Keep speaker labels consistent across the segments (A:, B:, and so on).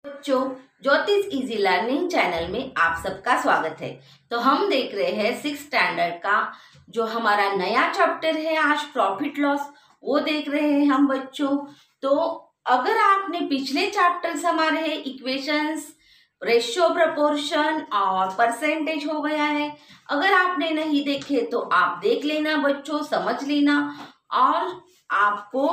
A: बच्चों, ज्योतिष easy learning channel में आप सबका स्वागत है। तो हम देख रहे हैं 6th स्टैंडर्ड का जो हमारा नया चैप्टर है आज प्रॉफिट लॉस, वो देख रहे हैं हम बच्चों। तो अगर आपने पिछले चैप्टर्स हमारे हैं इक्वेशंस, रेशियो, प्रोपोर्शन और परसेंटेज हो गया है, अगर आपने नहीं देखे तो आप देख लेना बच्चों, समझ लेना और आपको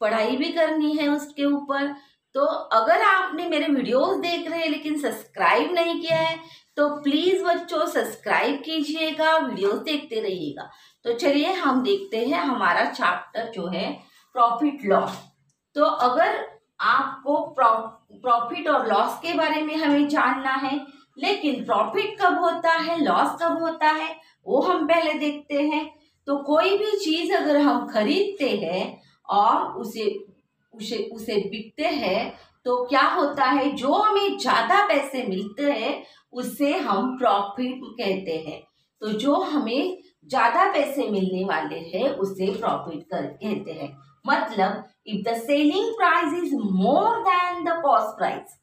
A: पढ़ाई भी करनी है उसके ऊपर। तो अगर आपने मेरे वीडियोस देख रहे हैं लेकिन सब्सक्राइब नहीं किया है तो प्लीज बच्चों सब्सक्राइब कीजिएगा, वीडियोस देखते रहिएगा। तो चलिए हम देखते हैं हमारा चैप्टर जो है प्रॉफिट लॉस। तो अगर आपको प्रॉफिट और लॉस के बारे में हमें जानना है, लेकिन प्रॉफिट कब होता है, लॉस कब होता है, वो हम पहले देखते हैं। तो कोई भी चीज अगर हम खरीदते हैं और उसे उसे उसे बिकते हैं तो क्या होता है, जो हमें ज्यादा पैसे मिलते हैं उसे हम प्रॉफिट कहते हैं। तो जो हमें ज्यादा पैसे मिलने वाले हैं उसे प्रॉफिट कहते हैं। मतलब if the selling price is more than the cost price,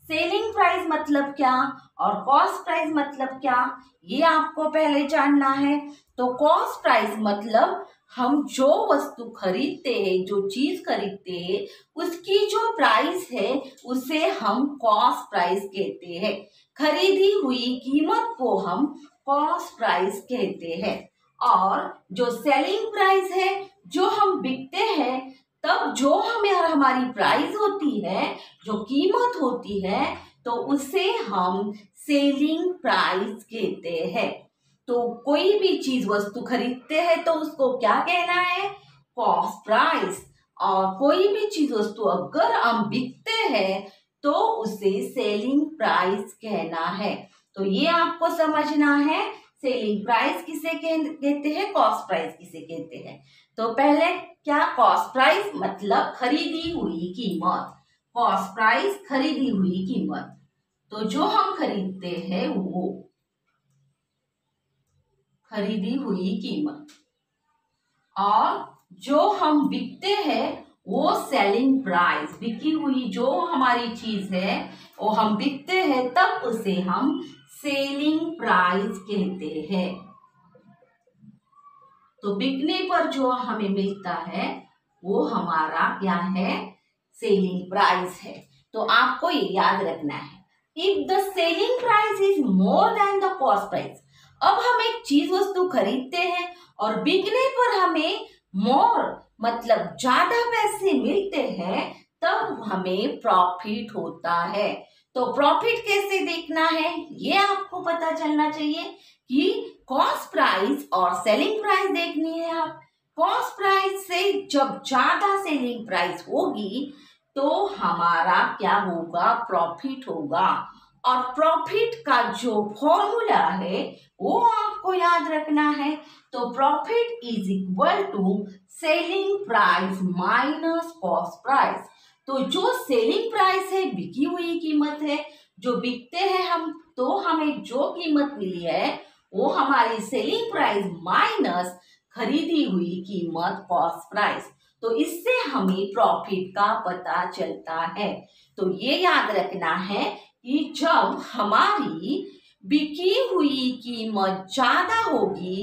A: selling price मतलब क्या और कॉस्ट प्राइस मतलब क्या, ये आपको पहले जानना है। तो कॉस्ट प्राइस मतलब हम जो वस्तु खरीदते हैं, जो चीज खरीदते हैं, उसकी जो प्राइस है उसे हम कॉस्ट प्राइस कहते हैं। खरीदी हुई कीमत को हम कॉस्ट प्राइस कहते हैं। और जो सेलिंग प्राइस है, जो हम बिकते हैं तब जो हमें हमारी प्राइस होती है, जो कीमत होती है, तो उसे हम सेलिंग प्राइस कहते हैं। तो कोई भी चीज वस्तु खरीदते हैं तो उसको क्या कहना है, कॉस्ट प्राइस। और कोई भी चीज वस्तु अगर हम बिकते हैं तो उसे सेलिंग प्राइस कहना है। तो ये आपको समझना है, सेलिंग प्राइस किसे कहते हैं, कॉस्ट प्राइस किसे कहते हैं। तो पहले क्या, कॉस्ट प्राइस मतलब खरीदी हुई कीमत, कॉस्ट प्राइस खरीदी हुई कीमत। तो जो हम खरीदते हैं वो खरीदी हुई कीमत, और जो हम बिकते हैं वो सेलिंग प्राइस, बिकी हुई जो हमारी चीज है वो हम बिकते हैं तब उसे हम सेलिंग प्राइस कहते हैं। तो बिकने पर जो हमें मिलता है वो हमारा क्या है, सेलिंग प्राइस है। तो आपको ये याद रखना है, if the selling price is more than the cost price. अब हम एक चीज वस्तु खरीदते हैं और बिकने पर हमें मोर मतलब ज्यादा पैसे मिलते हैं तब हमें प्रॉफिट होता है। तो प्रॉफिट कैसे देखना है ये आपको पता चलना चाहिए कि कॉस्ट प्राइस और सेलिंग प्राइस देखनी है। आप कॉस्ट प्राइस से जब ज्यादा सेलिंग प्राइस होगी तो हमारा क्या होगा, प्रॉफिट होगा। और प्रॉफिट का जो फॉर्मूला है वो आपको याद रखना है। तो profit is equal to selling price minus cost price. तो जो सेलिंग प्राइस है, बिकी हुई कीमत है, जो बिकते हैं हम, तो हमें जो कीमत मिली है वो हमारी सेलिंग प्राइस माइनस खरीदी हुई कीमत कॉस्ट प्राइस। तो इससे हमें प्रॉफिट का पता चलता है। तो ये याद रखना है कि जब हमारी बिकी हुई कीमत ज्यादा होगी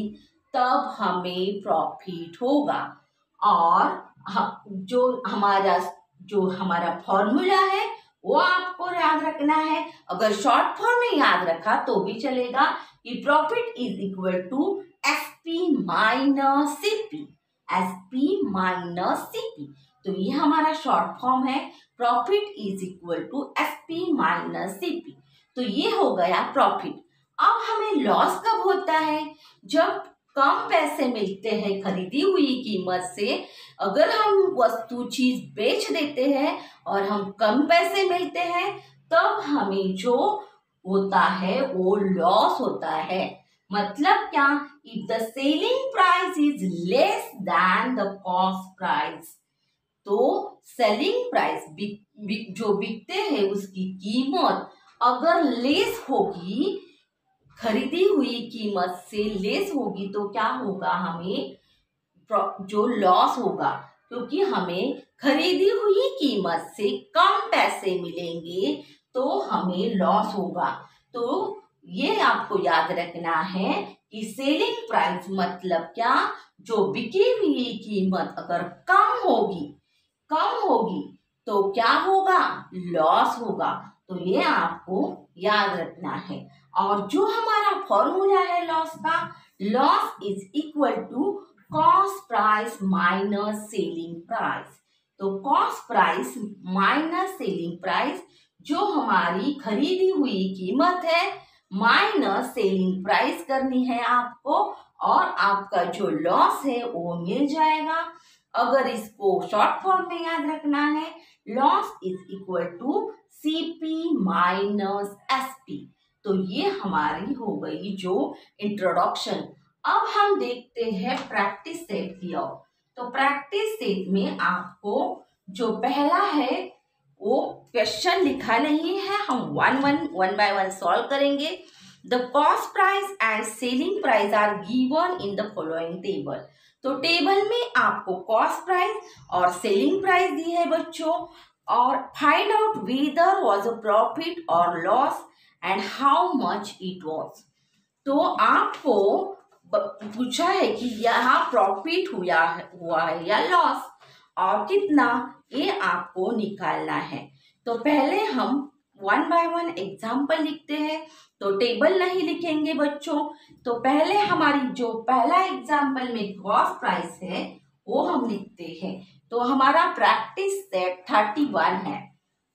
A: तब हमें प्रॉफिट होगा। और जो हमारा फॉर्मूला है वो आपको याद रखना है। अगर शॉर्ट फॉर्म में याद रखा तो भी चलेगा कि profit is equal to SP minus CP, SP minus CP. तो ये हमारा शॉर्ट फॉर्म है, profit is equal to SP minus CP. तो ये हो गया प्रॉफिट। अब हमें लॉस कब होता है, जब कम पैसे मिलते हैं खरीदी हुई कीमत से। अगर हम वस्तु चीज बेच देते हैं और हम कम पैसे मिलते हैं तब हमें जो होता है वो लॉस होता है। मतलब क्या, if the selling price is less than the cost price. तो सेलिंग प्राइस जो बिकते हैं उसकी कीमत अगर लेस होगी, खरीदी हुई कीमत से लेस होगी तो क्या होगा, हमें जो लॉस होगा। क्योंकि हमें खरीदी हुई कीमत से कम पैसे मिलेंगे तो हमें लॉस होगा। तो ये आपको याद रखना है कि सेलिंग प्राइस मतलब क्या, जो बिकी हुई कीमत अगर कम होगी तो क्या होगा, लॉस होगा। तो ये आपको याद रखना है। और जो हमारा फॉर्मूला है लॉस का, loss is equal to cost price minus selling price. तो cost price minus selling price, जो हमारी खरीदी हुई कीमत है, माइनस सेलिंग प्राइस करनी है आपको, और आपका जो लॉस है वो मिल जाएगा। अगर इसको शॉर्ट फॉर्म में याद रखना है, loss is equal to CP minus SP. तो ये हमारी हो गई जो इंट्रोडक्शन। अब हम देखते हैं प्रैक्टिस सेट की ओर। तो प्रैक्टिस सेट में आपको जो पहला है वो क्वेश्चन लिखा नहीं है, हम वन बाय वन सॉल्व करेंगे। The cost price and selling price are given in the following table. तो टेबल में आपको कॉस्ट प्राइस और सेलिंग प्राइस दी है बच्चों, और find out whether was a profit और loss and how much it was. तो आपको पूछा है कि यहाँ प्रॉफिट हुआ है या लॉस, और कितना, ये आपको निकालना है। तो पहले हम वन बाय वन एग्जाम्पल लिखते हैं। तो टेबल नहीं लिखेंगे बच्चों। तो पहले हमारी जो पहला एग्जाम्पल में कॉस्ट प्राइस है वो हम लिखते हैं। तो हमारा प्रैक्टिस सेट 31 है।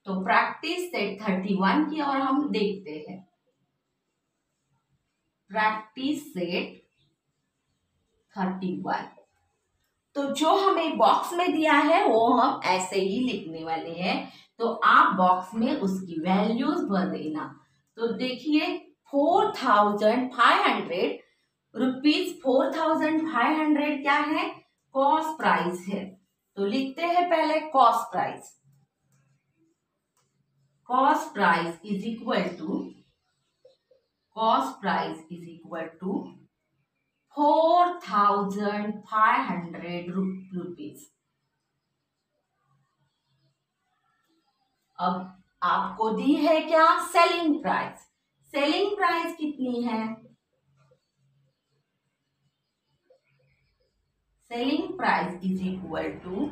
A: तो प्रैक्टिस सेट 31 की ओर हम देखते हैं। Practice set 31। तो जो हमें बॉक्स में दिया है वो हम ऐसे ही लिखने वाले हैं। तो आप बॉक्स में उसकी वैल्यूज भर देना। तो देखिए 4500 रुपीज, 4500 क्या है, कॉस्ट प्राइस है। तो लिखते हैं पहले cost price. Cost price is equal to 4500 rupees. अब आपको दी है क्या, सेलिंग प्राइस। सेलिंग प्राइस कितनी है, selling price is equal to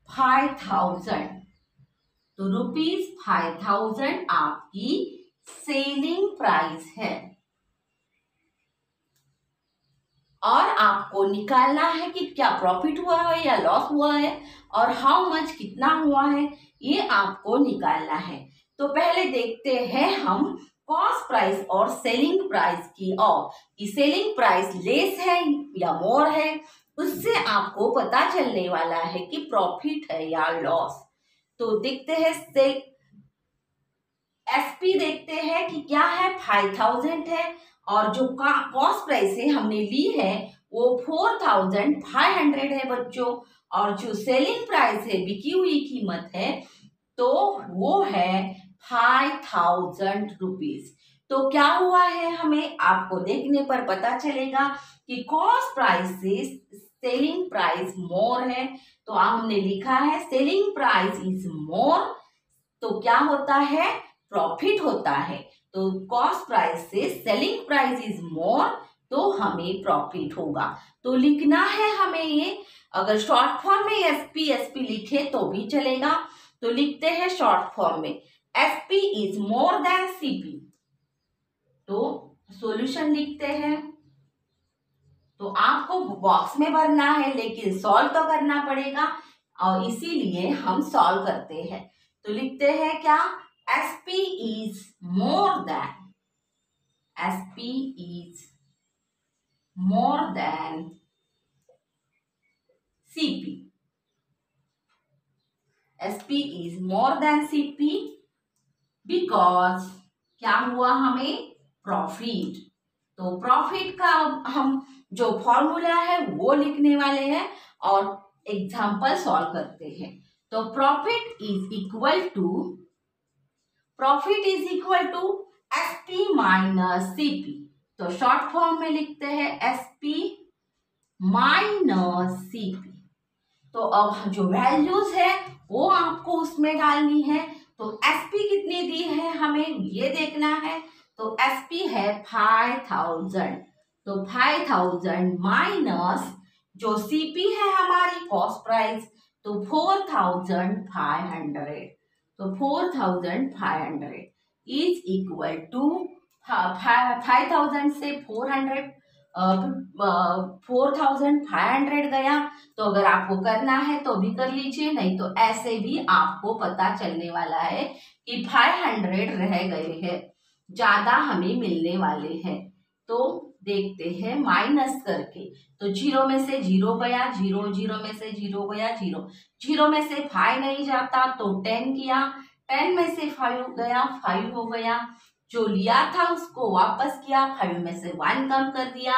A: 5000। तो रुपीज 5000 आपकी सेलिंग प्राइस है। और आपको निकालना है कि क्या प्रॉफिट हुआ है या लॉस हुआ है, और हाउ मच कितना हुआ है, ये आपको निकालना है। तो पहले देखते हैं हम कॉस्ट प्राइस और सेलिंग प्राइस की ओर, कि सेलिंग प्राइस लेस है या मोर है। उससे आपको पता चलने वाला है कि प्रॉफिट है या लॉस। तो देखते हैं एसपी, देखते हैं कि क्या है, 5000 है, और जो कॉस्ट प्राइस है हमने ली है वो 4500 है बच्चों। और जो सेलिंग प्राइस है, बिकी हुई कीमत है, तो वो है 5000 रुपीज। तो क्या हुआ है, हमें आपको देखने पर पता चलेगा कि कॉस्ट प्राइस से सेलिंग प्राइस मोर है। तो हमने लिखा है सेलिंग प्राइस इज मोर, तो क्या होता है, प्रॉफिट होता है। तो कॉस्ट प्राइस से सेलिंग प्राइस इज मोर, तो हमें प्रॉफिट होगा। तो लिखना है हमें ये, अगर शॉर्ट फॉर्म में एसपी लिखे तो भी चलेगा। तो लिखते हैं शॉर्ट फॉर्म में, SP is more than CP. तो सॉल्यूशन लिखते हैं। तो आपको बॉक्स में भरना है, लेकिन सॉल्व तो करना पड़ेगा, और इसीलिए हम सॉल्व करते हैं। तो लिखते हैं क्या, SP is more than, SP is more than CP, SP is more than CP because क्या हुआ, हमें प्रॉफिट। तो प्रॉफिट का हम जो फॉर्मूला है वो लिखने वाले हैं और एग्जाम्पल सॉल्व करते हैं। तो profit is equal to SP minus CP. तो शॉर्ट फॉर्म में लिखते हैं एसपी माइनस सीपी। तो अब जो वैल्यूज है वो आपको उसमें डालनी है। तो एसपी कितनी दी है हमें ये देखना है। तो एसपी है 5000, तो 5000 माइनस जो सीपी है हमारी कॉस्ट प्राइस, तो 4500, तो 4500 इज इक्वल टू 5000 से 4500 गया। तो अगर आपको करना है तो भी कर लीजिए, नहीं तो ऐसे भी आपको पता चलने वाला है कि 500 रह गए हैं, ज्यादा हमें मिलने वाले हैं। तो देखते हैं माइनस करके। तो 0 में से 0 गया, 0 0 में से 0 गया, 0 0 में से 5 नहीं जाता तो 10 किया, 10 में से 5 गया, 5 हो गया। जो लिया था उसको वापस किया, 5 में से 1 कम कर दिया,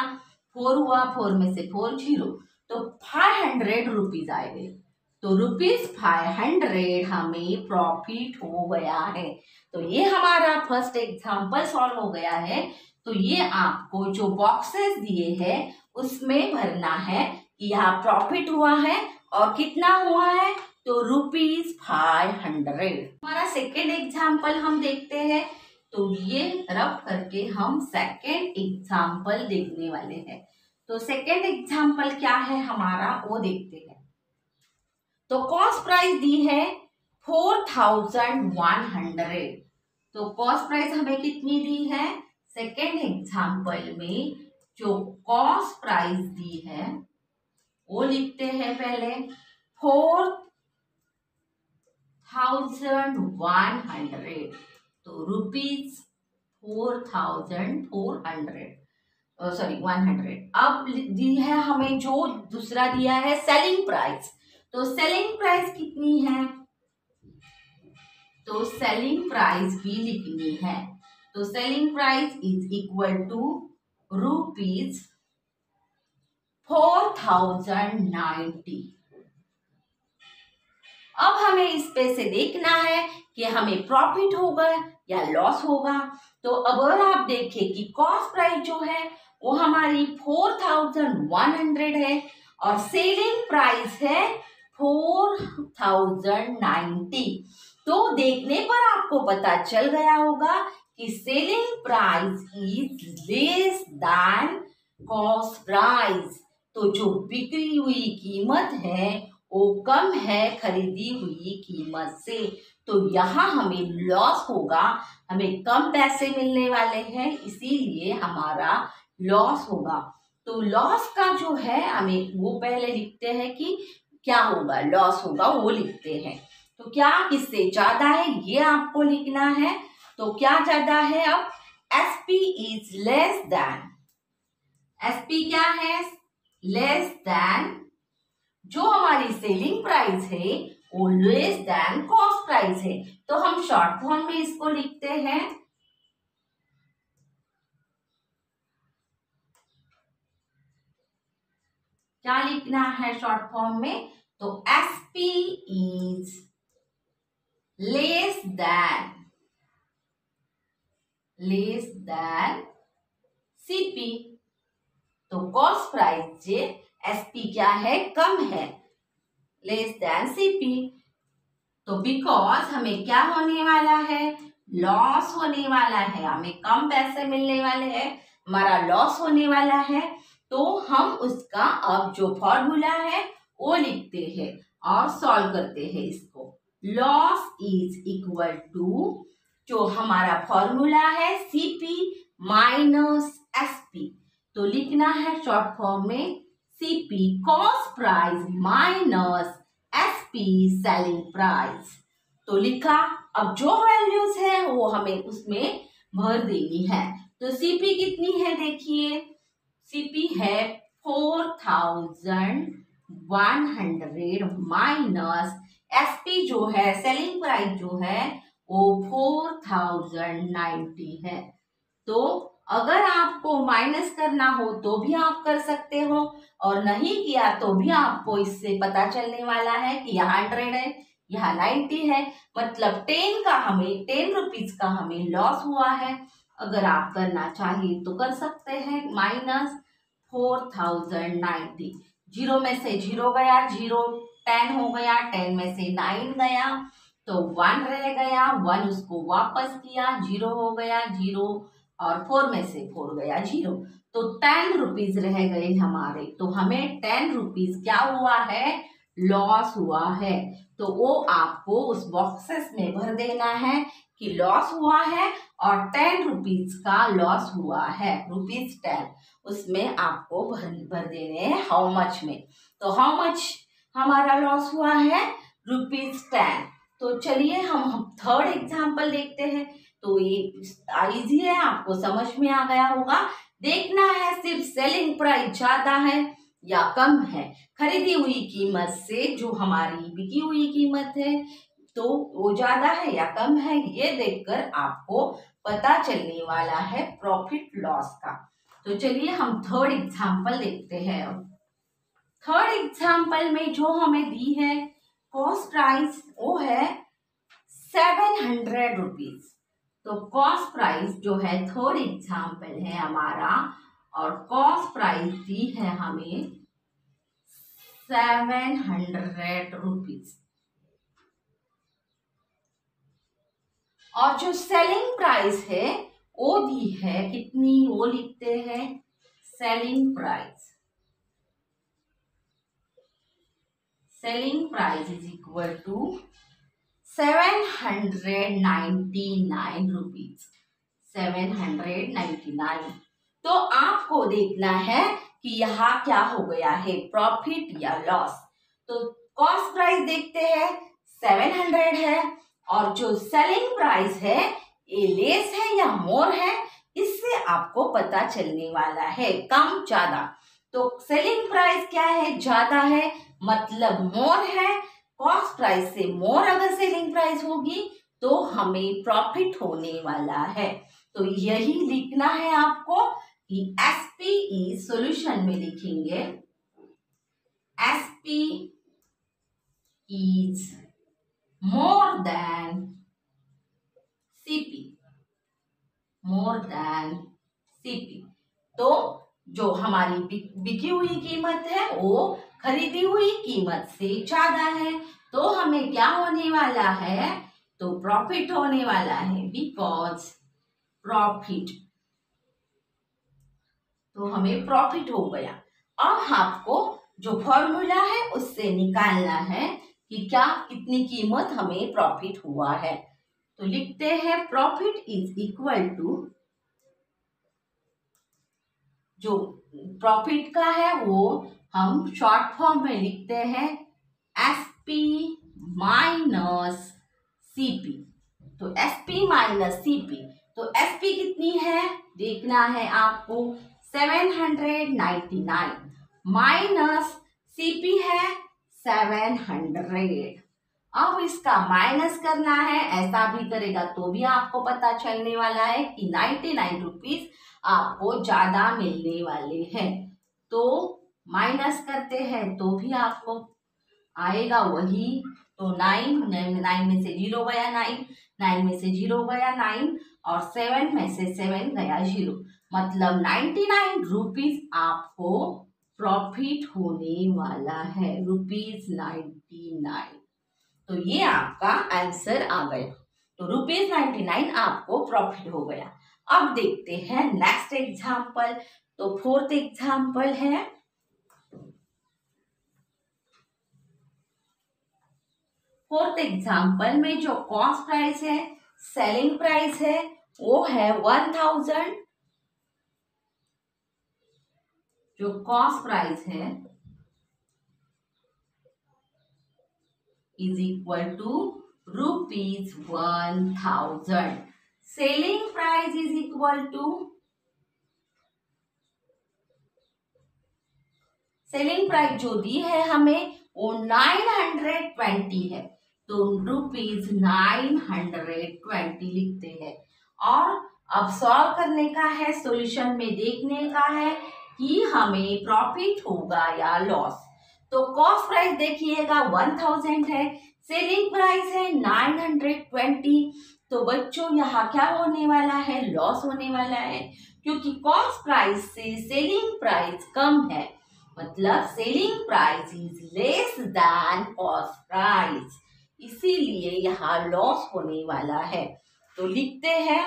A: 4 हुआ, 4 में से 4 0, तो 500 रुपीज आएंगे। तो ₹500 हमें प्रॉफिट हो गया है। तो ये हमारा फर्स्ट एग्जाम्पल सॉल्व हो गया है। तो ये आपको जो बॉक्सेस दिए हैं उसमें भरना है कि यहाँ प्रॉफिट हुआ है और कितना हुआ है, तो ₹500। हमारा सेकेंड एग्जाम्पल हम देखते हैं। तो ये रब करके हम सेकेंड एग्जाम्पल देखने वाले हैं। तो सेकेंड एग्जाम्पल क्या है हमारा वो देखते हैं। तो कॉस्ट प्राइस दी है 4100। तो कॉस्ट प्राइस हमें कितनी दी है, सेकेंड एग्जाम्पल में जो कॉस्ट प्राइस दी है वो लिखते हैं पहले 4100, तो ₹4400, सॉरी 100। अब दी है हमें जो दूसरा दिया है सेलिंग प्राइस। तो सेलिंग प्राइस कितनी है, तो सेलिंग प्राइस भी लिखनी है। तो selling price is equal to ₹4090। अब हमें इस पे से देखना है कि हमें प्रॉफिट होगा या लॉस होगा। तो अगर आप देखें कि कॉस्ट प्राइस जो है वो हमारी 4100 है और सेलिंग प्राइस है 4090, तो देखने पर आपको पता चल गया होगा कि selling price is less than cost price. तो जो बिक्री हुई कीमत है वो कम है खरीदी हुई कीमत से। तो यहाँ हमें लॉस होगा, हमें कम पैसे मिलने वाले हैं, इसीलिए हमारा लॉस होगा। तो लॉस का जो है हमें वो पहले लिखते हैं कि क्या होगा, लॉस होगा वो लिखते हैं। तो क्या किससे ज्यादा है ये आपको लिखना है। तो क्या ज्यादा है, अब SP is less than, SP क्या है, लेस देन जो हमारी सेलिंग प्राइस है वो लेस देन कॉस्ट प्राइस है। तो हम शॉर्ट फॉर्म में इसको लिखते हैं, क्या लिखना है शॉर्ट फॉर्म में, तो SP is less than CP. तो कॉस्ट प्राइस जे एसपी क्या है, कम है, लेस देन सीपी। तो बिकॉज हमें क्या होने वाला है, लॉस होने वाला है, हमें कम पैसे मिलने वाले हैं, हमारा लॉस होने वाला है। तो हम उसका अब जो फॉर्मूला है वो लिखते हैं और सॉल्व करते हैं इसको। लॉस इज इक्वल टू जो हमारा फॉर्मूला है सीपी माइनस एसपी। तो लिखना है शॉर्ट फॉर्म में CP cost price minus SP selling price. तो लिखा, अब जो वैल्यूज है वो हमें उसमें भर देनी है। तो सीपी कितनी है देखिए, सीपी है 4100 माइनस एसपी जो है सेलिंग प्राइस जो है वो 4090 है। तो अगर आपको माइनस करना हो तो भी आप कर सकते हो और नहीं किया तो भी आपको इससे पता चलने वाला है कि यहाँ 100 है, यहाँ 90 है, मतलब 10 का हमें 10 रुपीज का हमें लॉस हुआ है। अगर आप करना चाहिए तो कर सकते हैं, माइनस 4090, 0 में से 0 गया, 0 10 हो गया, 10 में से 9 गया तो 1 रह गया, 1 उसको वापस किया, 0 हो गया 0, और 4 में से 4 गया 0, तो 10 रुपीज रह गए हमारे। तो हमें 10 रुपीज क्या हुआ है, लॉस हुआ है। तो वो आपको उस बॉक्सेस में भर देना है कि लॉस हुआ है और 10 रुपीज का लॉस हुआ है, ₹10, उसमें आपको भर देने हैं हाउ मच में। तो हाउ मच हमारा लॉस हुआ है, ₹10। तो चलिए हम थर्ड एग्जाम्पल देखते हैं। तो ये इजी है, आपको समझ में आ गया होगा। देखना है सिर्फ सेलिंग प्राइस ज्यादा है या कम है खरीदी हुई कीमत से, जो हमारी बिकी हुई कीमत है तो वो ज्यादा है या कम है, ये देखकर आपको पता चलने वाला है प्रॉफिट लॉस का। तो चलिए हम थर्ड एग्जाम्पल देखते हैं। थर्ड एग्जाम्पल में जो हमें दी है कॉस्ट प्राइस वो है 700 रुपीज। तो कॉस्ट प्राइस जो है थर्ड एग्जाम्पल है हमारा, और कॉस्ट प्राइस दी है हमें 700 रुपीज। और जो सेलिंग प्राइस है वो दी है कितनी, वो लिखते हैं selling price. Selling price is equal to 799 rupees, 799। तो आपको देखना है कि यहाँ क्या हो गया है, प्रॉफिट या लॉस। तो कॉस्ट प्राइस देखते हैं 700 है, और जो सेलिंग प्राइस है ये लेस है या मोर है, इससे आपको पता चलने वाला है कम ज्यादा। तो सेलिंग प्राइस क्या है, ज्यादा है मतलब मोर है। कॉस्ट प्राइस से मोर अगर सेलिंग प्राइस होगी तो हमें प्रॉफिट होने वाला है। तो यही लिखना है आपको कि एसपी सॉल्यूशन में लिखेंगे SP is more than CP, more than CP. तो जो हमारी बिकी हुई कीमत है वो खरीदी हुई कीमत से ज्यादा है, तो हमें क्या होने वाला है, तो प्रॉफिट होने वाला है, बिकॉज प्रॉफिट। तो हमें प्रॉफिट हो गया। अब आपको जो फॉर्मूला है उससे निकालना है कि क्या कितनी कीमत हमें प्रॉफिट हुआ है। तो लिखते हैं प्रॉफिट इज इक्वल टू, जो प्रॉफिट का है वो हम शॉर्ट फॉर्म में लिखते हैं एसपी माइनस सीपी। तो एसपी माइनस सीपी, तो एसपी कितनी है देखना है आपको 799 माइनस सीपी है 700। अब इसका माइनस करना है, ऐसा भी करेगा तो भी आपको पता चलने वाला है कि 99 रुपीज आपको ज्यादा मिलने वाले हैं। तो माइनस करते हैं तो भी आपको आएगा वही। तो 9 में से 0 गया 9 में से 0 गया 9, और 7 में से 7 गया 0, मतलब 99 रुपीज आपको प्रॉफिट होने वाला है, ₹99। तो ये आपका आंसर आ गया। तो ₹99 आपको प्रॉफिट हो गया। अब देखते हैं नेक्स्ट एग्जाम्पल। तो फोर्थ एग्जाम्पल है, फोर्थ एग्जाम्पल में जो कॉस्ट प्राइस है, सेलिंग प्राइस है वो है 1000। जो कॉस्ट प्राइस है is equal to ₹1000। Selling price is equal to, selling price जो दी है हमें वो 920 है, तो ₹920 लिखते हैं। और अब सॉल्व करने का है, सॉल्यूशन में देखने का है कि हमें प्रॉफिट होगा या लॉस। तो कॉस्ट प्राइस देखिएगा 1000 है, सेलिंग प्राइस है 920। तो बच्चों यहाँ क्या होने वाला है, लॉस होने वाला है, क्योंकि कॉस्ट प्राइस से सेलिंग प्राइस कम है। मतलब selling price is less than cost price, इसीलिए यहाँ लॉस होने वाला है। तो लिखते हैं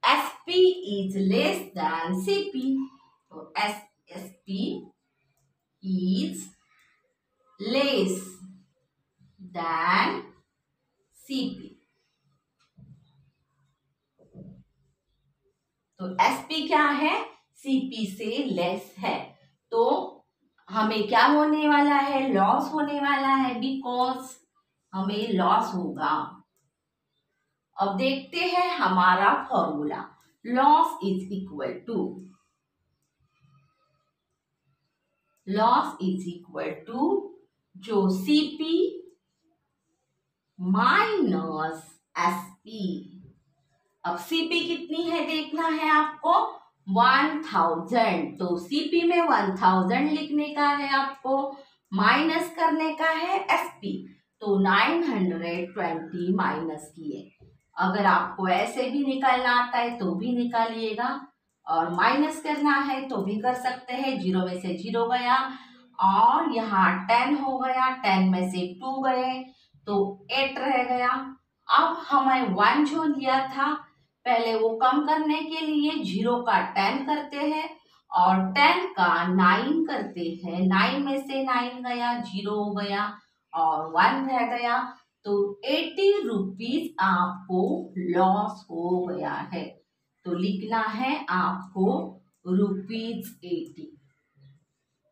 A: SP is less than CP। तो SP is less than CP। तो SP क्या है, CP से लेस है, तो हमें क्या होने वाला है, लॉस होने वाला है, बिकॉज हमें लॉस होगा। अब देखते हैं हमारा formula, loss is equal to जो CP माइनस SP। अब CP कितनी है देखना है आपको, 1000, तो CP में 1000 लिखने का है आपको, माइनस करने का है SP, तो 920 माइनस किए। अगर आपको ऐसे भी निकालना आता है तो भी निकालिएगा, और माइनस करना है तो भी कर सकते हैं। 0 में से 0 गया, और यहाँ 10 हो गया, 10 में से 2 गए तो 8 रह गया। अब हमें 1 जो लिया था पहले, वो कम करने के लिए 0 का 10 करते हैं और 10 का 9 करते हैं। 9 में से 9 गया, 0 हो गया और 1 रह गया, तो 80 रुपीज आपको लॉस हो गया है। तो लिखना है आपको ₹80।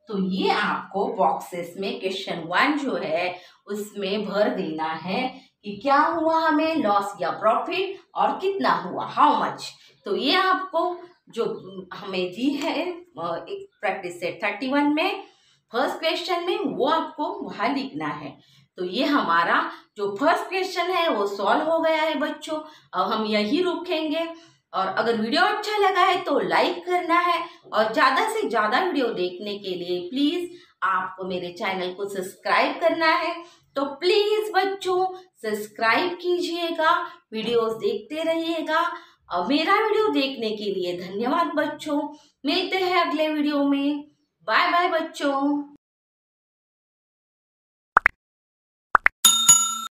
A: तो ये आपको बॉक्सेस में क्वेश्चन 1 जो है उसमें भर देना है कि क्या हुआ हमें लॉस या प्रॉफिट और कितना हुआ, हाउ मच। तो ये आपको जो हमें दी है एक प्रैक्टिस सेट 31 में फर्स्ट क्वेश्चन में, वो आपको वहां लिखना है। तो ये हमारा जो फर्स्ट क्वेश्चन है वो सॉल्व हो गया है बच्चों। अब हम यही रुकेंगे, और अगर वीडियो अच्छा लगा है तो लाइक करना है, और ज़्यादा से ज़्यादा वीडियो देखने के लिए प्लीज़ आपको मेरे चैनल को सब्सक्राइब करना है। तो प्लीज़ बच्चों सब्सक्राइब कीजिएगा, वीडियोस देखते रहिएगा। और मेरा वीडियो देखने के लिए धन्यवाद बच्चों। मिलते हैं अगले वीडियो में। बाय बाय बच्चों।